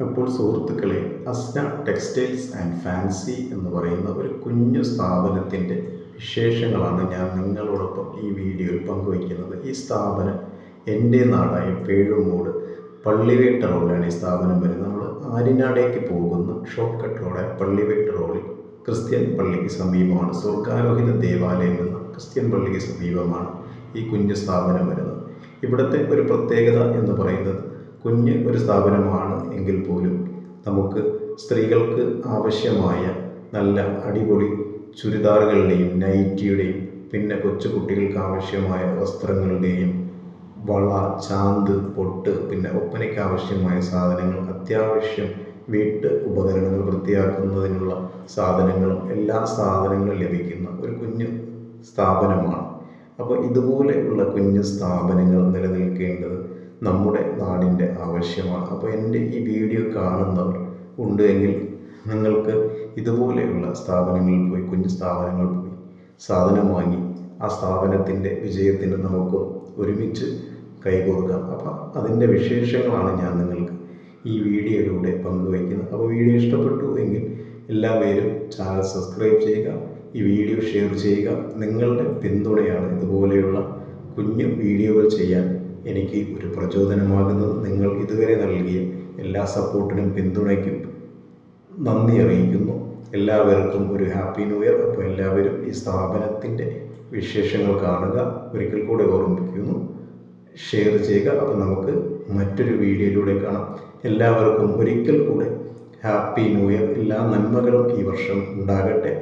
അപ്പോൾ സുഹൃത്തുക്കളെ, Asna textiles and fancy എന്ന് പറയുന്ന ഒരു കുഞ്ഞു സ്ഥാപനത്തിൻ്റെ വിശേഷങ്ങളാണ് ഞാൻ നിങ്ങളോടൊപ്പം ഈ വീഡിയോയിൽ പങ്കുവയ്ക്കുന്നത്. ഈ സ്ഥാപനം എൻ്റെ നാടായ പേഴുമൂട് പള്ളിവേട്ട റോഡിലാണ് ഈ സ്ഥാപനം വരുന്നത്. നമ്മൾ ആര്യനാടേക്ക് പോകുന്ന ഷോർട്ട് കട്ട് റോഡായ പള്ളിവേട്ട റോഡിൽ ക്രിസ്ത്യൻ പള്ളിക്ക് സമീപമാണ്, സ്വർഗാരോഹിത ദേവാലയം എന്ന ക്രിസ്ത്യൻ പള്ളിക്ക് സമീപമാണ് ഈ കുഞ്ഞു സ്ഥാപനം വരുന്നത്. ഇവിടുത്തെ ഒരു പ്രത്യേകത എന്ന് പറയുന്നത്, കുഞ്ഞ് ഒരു സ്ഥാപനമാണ് എങ്കിൽ പോലും നമുക്ക് സ്ത്രീകൾക്ക് ആവശ്യമായ നല്ല അടിപൊളി ചുരിദാറുകളുടെയും നൈറ്റിയുടെയും പിന്നെ കൊച്ചുകുട്ടികൾക്ക് ആവശ്യമായ വസ്ത്രങ്ങളുടെയും വള, ചാന്ത്, പൊട്ട്, പിന്നെ ഒപ്പനയ്ക്ക് ആവശ്യമായ സാധനങ്ങൾ, അത്യാവശ്യം വീട്ട് ഉപകരണങ്ങൾ വൃത്തിയാക്കുന്നതിനുള്ള സാധനങ്ങളും എല്ലാ സാധനങ്ങളും ലഭിക്കുന്ന ഒരു കുഞ്ഞു സ്ഥാപനമാണ്. അപ്പോൾ ഇതുപോലെയുള്ള കുഞ്ഞു സ്ഥാപനങ്ങൾ നിലനിൽക്കേണ്ടത് നമ്മുടെ നാടിൻ്റെ ആവശ്യമാണ്. അപ്പോൾ എൻ്റെ ഈ വീഡിയോ കാണുന്നവർ ഉണ്ട് എങ്കിൽ നിങ്ങൾക്ക് ഇതുപോലെയുള്ള സ്ഥാപനങ്ങളിൽ പോയി, കുഞ്ഞു സ്ഥാപനങ്ങളിൽ പോയി സാധനം വാങ്ങി ആ സ്ഥാപനത്തിൻ്റെ വിജയത്തിന് നമുക്ക് ഒരുമിച്ച് കൈകോർക്കാം. അപ്പം അതിൻ്റെ വിശേഷങ്ങളാണ് ഞാൻ നിങ്ങൾക്ക് ഈ വീഡിയോയിലൂടെ പങ്കുവയ്ക്കുന്നത്. അപ്പോൾ വീഡിയോ ഇഷ്ടപ്പെട്ടു എങ്കിൽ എല്ലാവരും ചാനൽ സബ്സ്ക്രൈബ് ചെയ്യുക, ഈ വീഡിയോ ഷെയർ ചെയ്യുക. നിങ്ങളുടെ പിന്തുണയാണ് ഇതുപോലെയുള്ള കുഞ്ഞു വീഡിയോകൾ ചെയ്യാൻ എനിക്ക് ഒരു പ്രചോദനമാകുന്നത്. നിങ്ങൾ ഇതുവരെ നൽകിയ എല്ലാ സപ്പോർട്ടിനും പിന്തുണയ്ക്കും നന്ദി അറിയിക്കുന്നു. എല്ലാവർക്കും ഒരു ഹാപ്പി ന്യൂ ഇയർ. അപ്പോൾ എല്ലാവരും ഈ സ്ഥാപനത്തിൻ്റെ വിശേഷങ്ങൾ കാണുക. ഒരിക്കൽ കൂടെ ഓർമ്മിപ്പിക്കുന്നു, ഷെയർ ചെയ്യുക. അപ്പോൾ നമുക്ക് മറ്റൊരു വീഡിയോയിലൂടെ കാണാം. എല്ലാവർക്കും ഒരിക്കൽ കൂടെ ഹാപ്പി ന്യൂ ഇയർ. എല്ലാ നന്മകളും ഈ വർഷം ഉണ്ടാകട്ടെ.